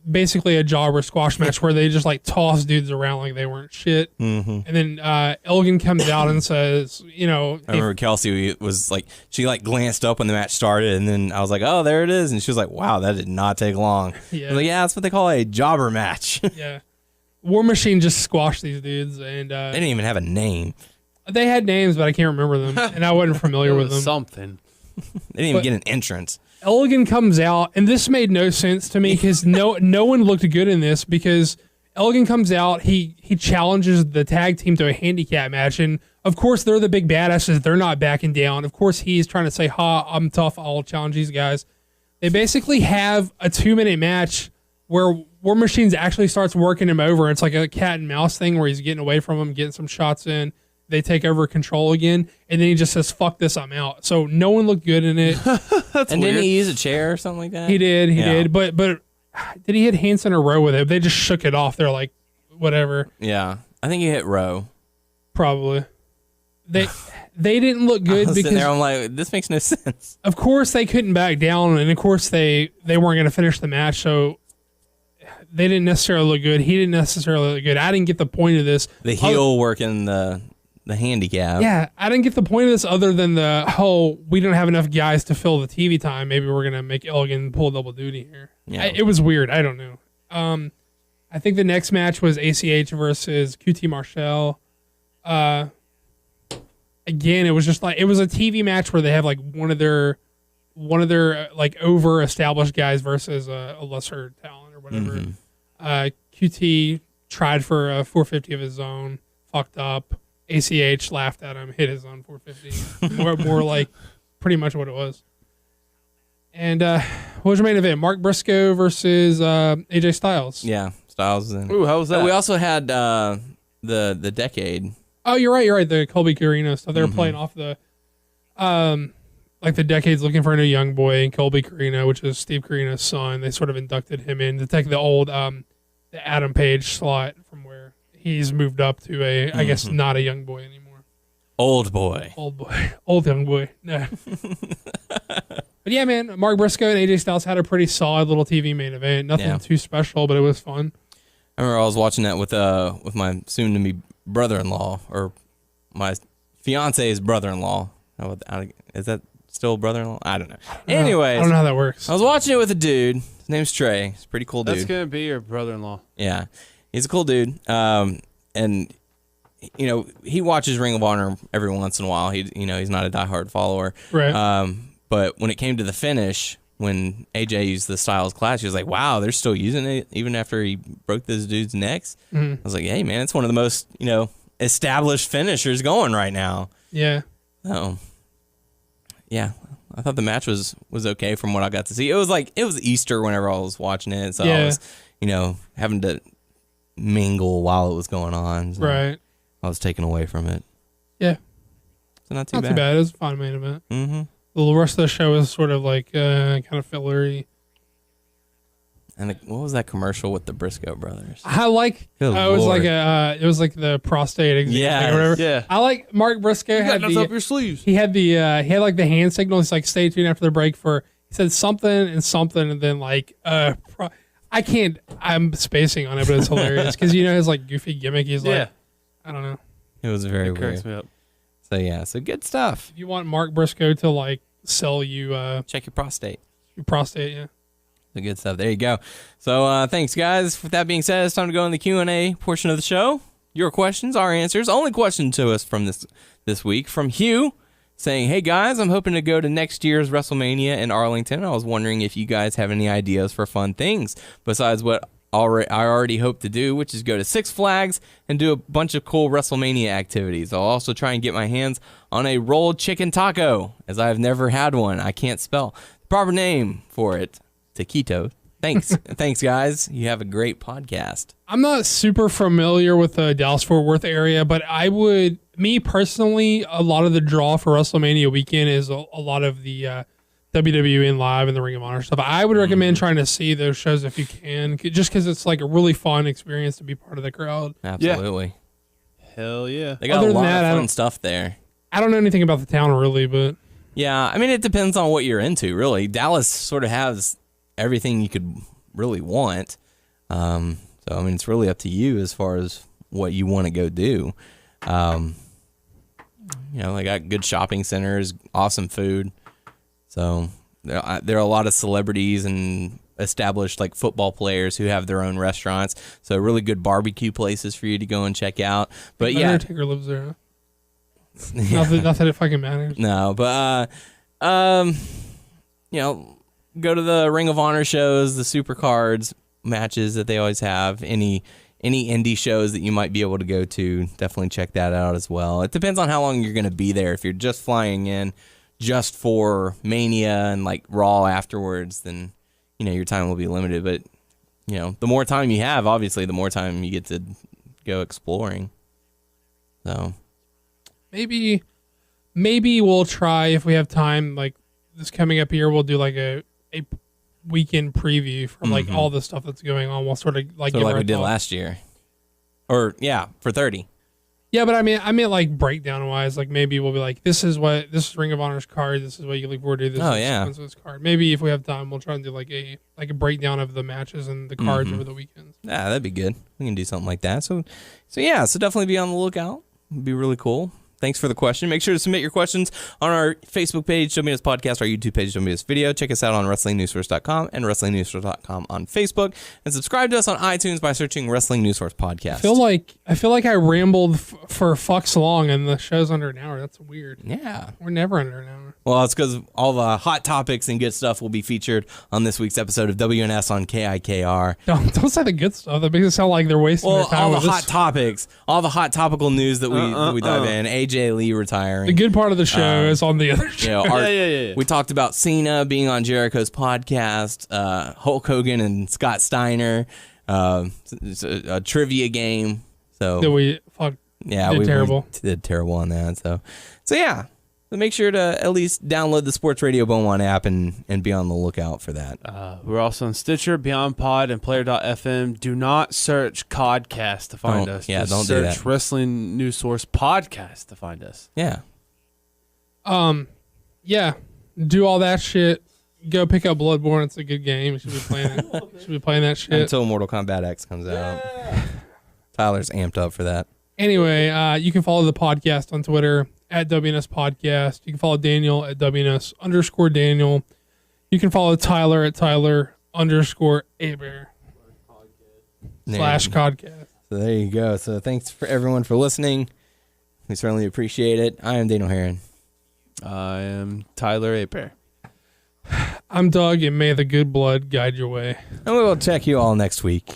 basically a jobber squash match where they just like toss dudes around like they weren't shit. And then Elgin comes out and says, I remember Kelsey was like, she like glanced up when the match started, and then I was like, oh, there it is, and she was like, wow, that did not take long. I was like, yeah, that's what they call a jobber match. Yeah, War Machine just squashed these dudes, and they didn't even have a name. They had names, but I can't remember them, and I wasn't familiar with them. Something. They didn't even get an entrance. Elgin comes out, and this made no sense to me because no one looked good in this, because Elgin comes out, he challenges the tag team to a handicap match, and of course they're the big badasses, they're not backing down. Of course he's trying to say, I'm tough, I'll challenge these guys. They basically have a 2-minute match where War Machine actually starts working him over. It's like a cat and mouse thing where he's getting away from him, getting some shots in. They take over control again, and then he just says, fuck this, I'm out. So no one looked good in it. And didn't he use a chair or something like that? He did. But did he hit Hanson or Rowe with it? They just shook it off. They're like, whatever. Yeah. I think he hit Rowe. Probably. They didn't look good because there, I'm like, this makes no sense. Of course they couldn't back down, and of course they weren't going to finish the match, so they didn't necessarily look good. He didn't necessarily look good. I didn't get the point of this. The heel working the handicap. Yeah, I didn't get the point of this other than we don't have enough guys to fill the TV time. Maybe we're going to make Elgin pull double duty here. Yeah. It was weird. I don't know. I think the next match was ACH versus QT Marshall. Again, it was just like, it was a TV match where they have like one of their like over established guys versus a lesser talent or whatever. QT tried for a 450 of his own, fucked up. ACH laughed at him, hit his own 450. more like pretty much what it was. And what was your main event? Mark Briscoe versus AJ Styles. Yeah, Styles was in. Ooh, how was that? We also had the Decade. Oh, you're right. The Colby Carino stuff. They were playing off the like the Decade's looking for a new young boy, and Colby Carino, which is Steve Carino's son. They sort of inducted him in to take the old the Adam Page slot from where he's moved up to I guess not a young boy anymore. Old boy. Old young boy. No. But yeah, man, Mark Briscoe and AJ Styles had a pretty solid little TV main event. Nothing too special, but it was fun. I remember I was watching that with my soon-to-be brother-in-law, or my fiance's brother-in-law. Is that still brother-in-law? I don't know. Anyways, I don't know how that works. I was watching it with a dude. His name's Trey. He's a pretty cool dude. That's gonna be your brother-in-law. Yeah, he's a cool dude. And he watches Ring of Honor every once in a while. He's not a diehard follower. Right. But when it came to the finish, when AJ used the Styles Clash, he was like, wow, they're still using it even after he broke this dude's necks. I was like, hey, man, it's one of the most, established finishers going right now. Yeah. Oh, yeah. I thought the match was okay from what I got to see. It was Easter whenever I was watching it. So I was, having to mingle while it was going on. So right. I was taken away from it. Yeah. So not too bad. Not too bad. It was a fun main event. Mm-hmm. The rest of the show was sort of like kind of fillery. And what was that commercial with the Briscoe brothers? I like. Good it was Lord. it was like the prostate exam or whatever. Yeah. I like Mark Briscoe. You got had nothing up your sleeves. He had he had like the hand signal. He's like, stay tuned after the break for. He said something, and then like I can't. I'm spacing on it, but it's hilarious because his like goofy gimmick. He's like, I don't know. It was very It cracks weird. me up. So yeah, so good stuff. If you want Mark Briscoe to like sell you Check your prostate. your prostate, yeah. The good stuff. There you go. So thanks, guys. With that being said, it's time to go in the Q&A portion of the show. Your questions, our answers. Only question to us from this week from Hugh, saying, hey, guys, I'm hoping to go to next year's WrestleMania in Arlington. I was wondering if you guys have any ideas for fun things besides what I already hope to do, which is go to Six Flags and do a bunch of cool WrestleMania activities. I'll also try and get my hands on a rolled chicken taco, as I have never had one. I can't spell the proper name for it. Taquito. Thanks. Thanks, guys. You have a great podcast. I'm not super familiar with the Dallas-Fort Worth area, but me personally, a lot of the draw for WrestleMania weekend is a lot of the WWE Live and the Ring of Honor stuff. I would recommend trying to see those shows if you can, just because it's like a really fun experience to be part of the crowd. Absolutely. Hell yeah. They got Other a than lot that, of fun stuff there. I don't know anything about the town really, but Yeah, I mean, it depends on what you're into, really. Dallas sort of has everything you could really want. So, I mean, it's really up to you as far as what you want to go do. They got good shopping centers, awesome food. So there are a lot of celebrities and established like football players who have their own restaurants. So really good barbecue places for you to go and check out. But yeah, Undertaker lives there. Not that it fucking matters. No, but go to the Ring of Honor shows, the Supercards matches that they always have. Any indie shows that you might be able to go to, definitely check that out as well. It depends on how long you're going to be there. If you're just flying in just for Mania and like Raw afterwards, then your time will be limited. But the more time you have, obviously, the more time you get to go exploring. So maybe we'll try if we have time. Like this coming up here, we'll do like a weekend preview for like all the stuff that's going on. We'll sort of like so like we did last year, or for 30. Yeah, but I mean like breakdown wise, like maybe we'll be like, this is Ring of Honor's card. This is what you can look forward to. This is this card. Maybe if we have time, we'll try and do like a breakdown of the matches and the cards over the weekends. Yeah, that'd be good. We can do something like that. So definitely be on the lookout. It'd be really cool. Thanks for the question. Make sure to submit your questions on our Facebook page, WNS Podcast, our YouTube page, WNSvideo. Check us out on WrestlingNewsSource.com and WrestlingNewsSource.com on Facebook. And subscribe to us on iTunes by searching Wrestling News Source Podcast. I feel like I rambled for fucks long and the show's under an hour. That's weird. Yeah. We're never under an hour. Well, it's because all the hot topics and good stuff will be featured on this week's episode of WNS on KIKR. Don't say the good stuff. That makes it sound like they're wasting their time. All the hot topics, all the hot topical news that we dive in. AJ Lee retiring. The good part of the show is on the other show. We talked about Cena being on Jericho's podcast, Hulk Hogan and Scott Steiner, a trivia game. So that we did terrible. We did terrible on that. So yeah. So make sure to at least download the Sports Radio Beaumont app and be on the lookout for that. We're also on Stitcher, Beyond Pod, and Player.fm. Do not search Codcast to find us. Yeah, Just don't do that. search Wrestling News Source Podcast to find us. Yeah. Yeah. Do all that shit. Go pick up Bloodborne. It's a good game. You should be playing it. Should be playing that shit. Until Mortal Kombat X comes out. Tyler's amped up for that. Anyway, you can follow the podcast on Twitter at WNS Podcast. You can follow Daniel at WNS_Daniel. You can follow Tyler at Tyler_Abear /Codcast. So there you go. So thanks for everyone for listening. We certainly appreciate it. I am Daniel Herron. I am Tyler Aper. I'm Doug, and may the good blood guide your way. And we will check you all next week.